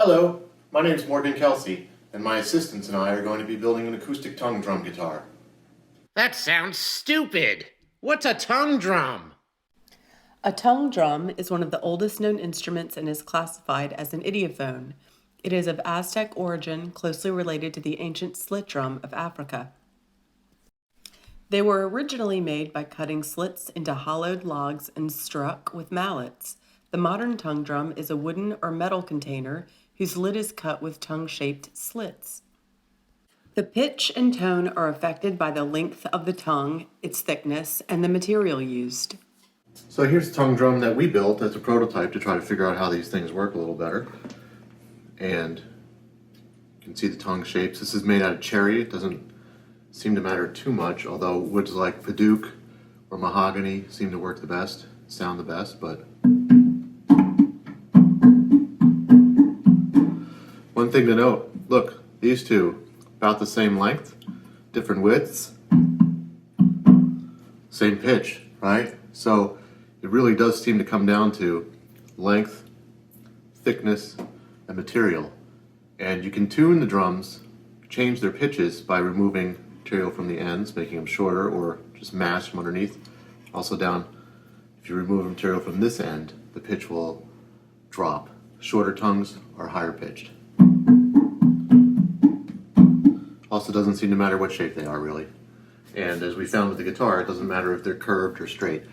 Hello, my name is Morgan Kelsey, and my assistants and I are going to be building an acoustic tongue drum guitar. That sounds stupid. What's a tongue drum? A tongue drum is one of the oldest known instruments and is classified as an idiophone. It is of Aztec origin, closely related to the ancient slit drum of Africa. They were originally made by cutting slits into hollowed logs and struck with mallets. The modern tongue drum is a wooden or metal container whose lid is cut with tongue-shaped slits. The pitch and tone are affected by the length of the tongue, its thickness, and the material used. So here's the tongue drum that we built as a prototype to try to figure out how these things work a little better. And you can see the tongue shapes. This is made out of cherry. It doesn't seem to matter too much, although woods like padauk or mahogany seem to work the best, sound the best, but one thing to note, look, these two, about the same length, different widths, same pitch, right? So it really does seem to come down to length, thickness, and material. And you can tune the drums, change their pitches by removing material from the ends, making them shorter, or just mash from underneath. Also down, if you remove material from this end, the pitch will drop. Shorter tongues are higher pitched. Also doesn't seem to matter what shape they are, really. And as we found with the guitar, it doesn't matter if they're curved or straight.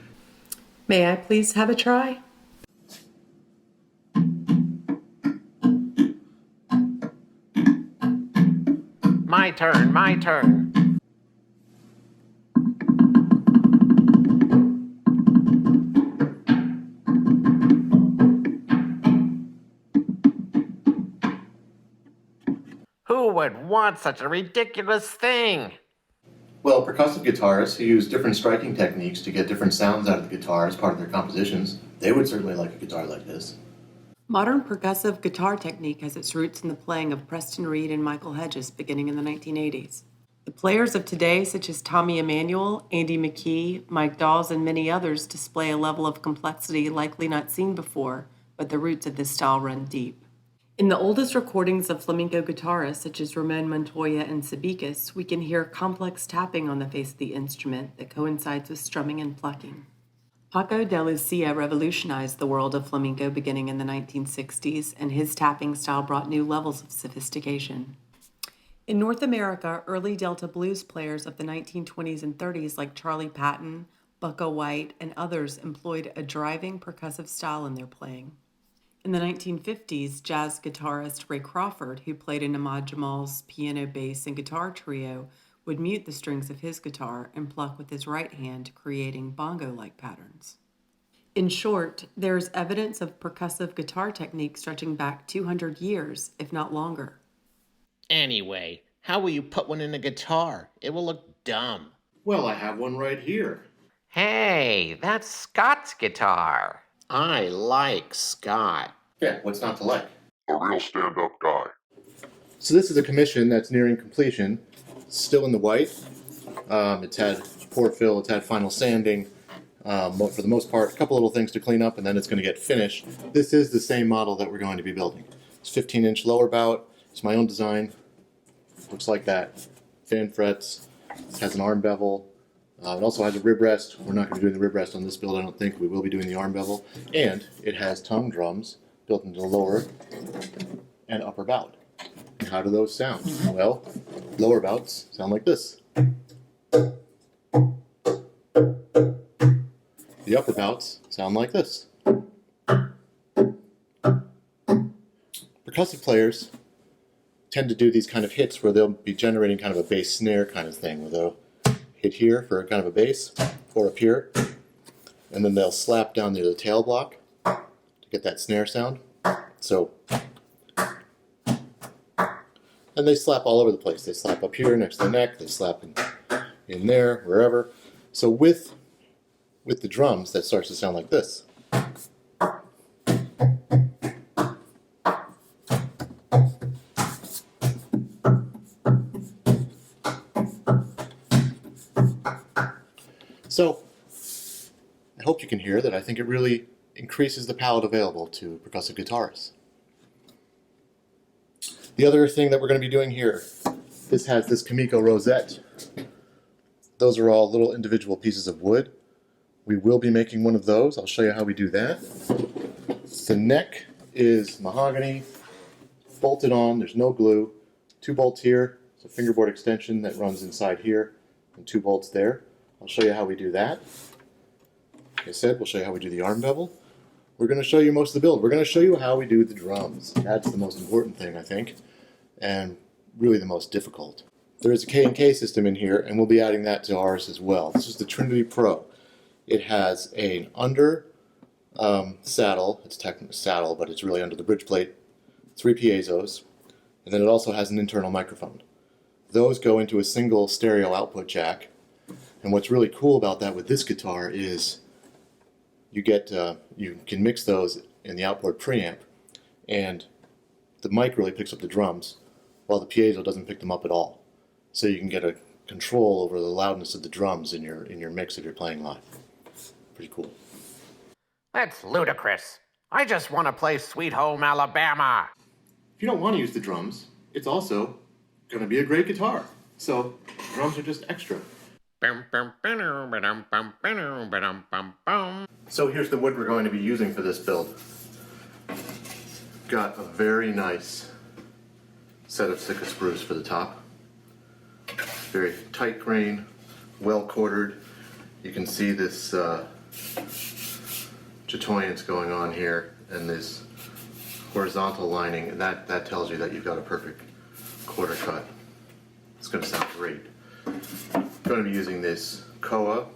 May I please have a try? My turn. Who would want such a ridiculous thing? Well, percussive guitarists who use different striking techniques to get different sounds out of the guitar as part of their compositions, they would certainly like a guitar like this. Modern percussive guitar technique has its roots in the playing of Preston Reed and Michael Hedges beginning in the 1980s. The players of today, such as Tommy Emmanuel, Andy McKee, Mike Dawes, and many others, display a level of complexity likely not seen before, but the roots of this style run deep. In the oldest recordings of flamenco guitarists, such as Ramon Montoya and Sabicas, we can hear complex tapping on the face of the instrument that coincides with strumming and plucking. Paco de Lucia revolutionized the world of flamenco beginning in the 1960s, and his tapping style brought new levels of sophistication. In North America, early Delta blues players of the 1920s and 30s like Charlie Patton, Bucka White, and others employed a driving percussive style in their playing. In the 1950s, jazz guitarist Ray Crawford, who played in Ahmad Jamal's piano, bass, and guitar trio, would mute the strings of his guitar and pluck with his right hand, creating bongo-like patterns. In short, there is evidence of percussive guitar technique stretching back 200 years, if not longer. Anyway, how will you put one in a guitar? It will look dumb. Well, I have one right here. Hey, that's Scott's guitar. I like Scott. Yeah, what's not to like? A real stand-up guy. So this is a commission that's nearing completion. It's still in the white. It's had pour fill, it's had final sanding. For the most part, a couple little things to clean up, and then it's going to get finished. This is the same model that we're going to be building. It's 15-inch lower bout. It's my own design. Looks like that. Fan frets. It has an arm bevel. It also has a rib rest. We're not going to be doing the rib rest on this build, I don't think. We will be doing the arm bevel. And it has tongue drums built into the lower and upper bout. And how do those sound? Well, lower bouts sound like this. The upper bouts sound like this. Percussive players tend to do these kind of hits where they'll be generating kind of a bass snare kind of thing, where they'll hit here for kind of a bass, or up here, and then they'll slap down near the tail block to get that snare sound. So, and they slap all over the place. They slap up here next to the neck, they slap in there, wherever. So with the drums, that starts to sound like this. So, I hope you can hear that I think it really increases the palette available to percussive guitarists. The other thing that we're going to be doing here, this has this Kamiko rosette. Those are all little individual pieces of wood. We will be making one of those. I'll show you how we do that. The neck is mahogany, bolted on, there's no glue. 2 bolts here, it's a fingerboard extension that runs inside here, and 2 bolts there. I'll show you how we do that. Like I said, we'll show you how we do the arm bevel. We're going to show you most of the build. We're going to show you how we do the drums. That's the most important thing, I think, and really the most difficult. There is a K&K system in here, and we'll be adding that to ours as well. This is the Trinity Pro. It has an under saddle. It's technically saddle, but it's really under the bridge plate. 3 piezos, and then it also has an internal microphone. Those go into a single stereo output jack, and what's really cool about that with this guitar is you can mix those in the outboard preamp, and the mic really picks up the drums, while the piezo doesn't pick them up at all. So you can get a control over the loudness of the drums in your mix if you're playing live. Pretty cool. That's ludicrous. I just want to play Sweet Home Alabama. If you don't want to use the drums, it's also going to be a great guitar. So drums are just extra. So here's the wood we're going to be using for this build. Got a very nice set of Sitka spruce for the top. Very tight grain, well quartered. You can see this chatoyance going on here and this horizontal lining, and that tells you that you've got a perfect quarter cut. It's going to sound great. I'm going to be using this Koa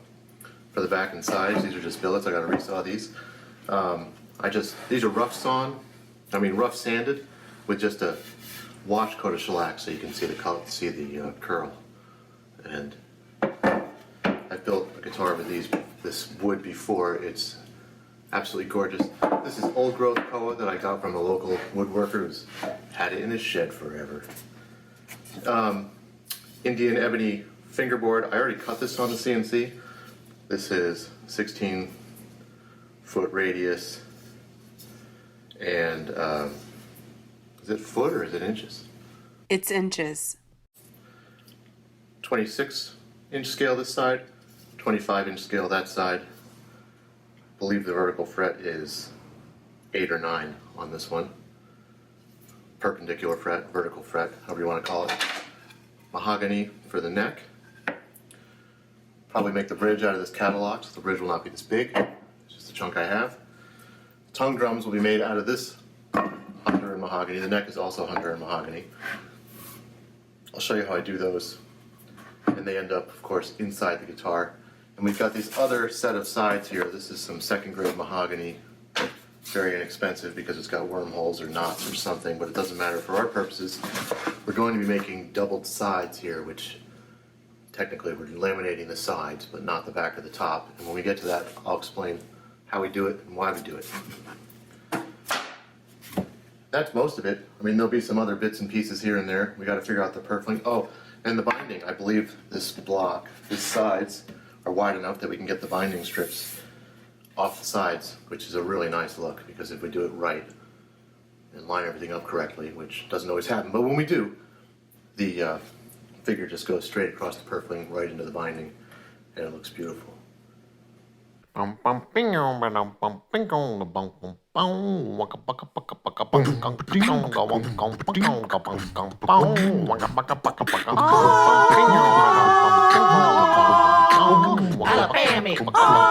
for the back and sides. These are just billets. I got to resaw these. These are rough sanded with just a wash coat of shellac, so you can see the color, see the curl. And I've built a guitar with this wood before. It's absolutely gorgeous. This is old growth Koa that I got from a local woodworker who's had it in his shed forever. Indian ebony fingerboard. I already cut this on the CNC. This is 16-foot radius, and is it foot or is it inches? It's inches. 26-inch scale this side, 25-inch scale that side. I believe the vertical fret is 8 or 9 on this one. Perpendicular fret, vertical fret, however you want to call it. Mahogany for the neck. Probably make the bridge out of this catalog, so the bridge will not be this big. It's just the chunk I have. Tongue drums will be made out of this hunter and mahogany. The neck is also hunter and mahogany. I'll show you how I do those. And they end up, of course, inside the guitar. And we've got these other set of sides here. This is some second-grade mahogany. Very inexpensive because it's got wormholes or knots or something, but it doesn't matter for our purposes. We're going to be making doubled sides here, which technically we're laminating the sides, but not the back or the top. And when we get to that, I'll explain how we do it and why we do it. That's most of it. I mean, there'll be some other bits and pieces here and there. We got to figure out the purfling. Oh, and the binding. I believe this block, these sides, are wide enough that we can get the binding strips off the sides, which is a really nice look, because if we do it right and line everything up correctly, which doesn't always happen, but when we do, the figure just goes straight across the purfling right into the binding, and it looks beautiful. Alabama.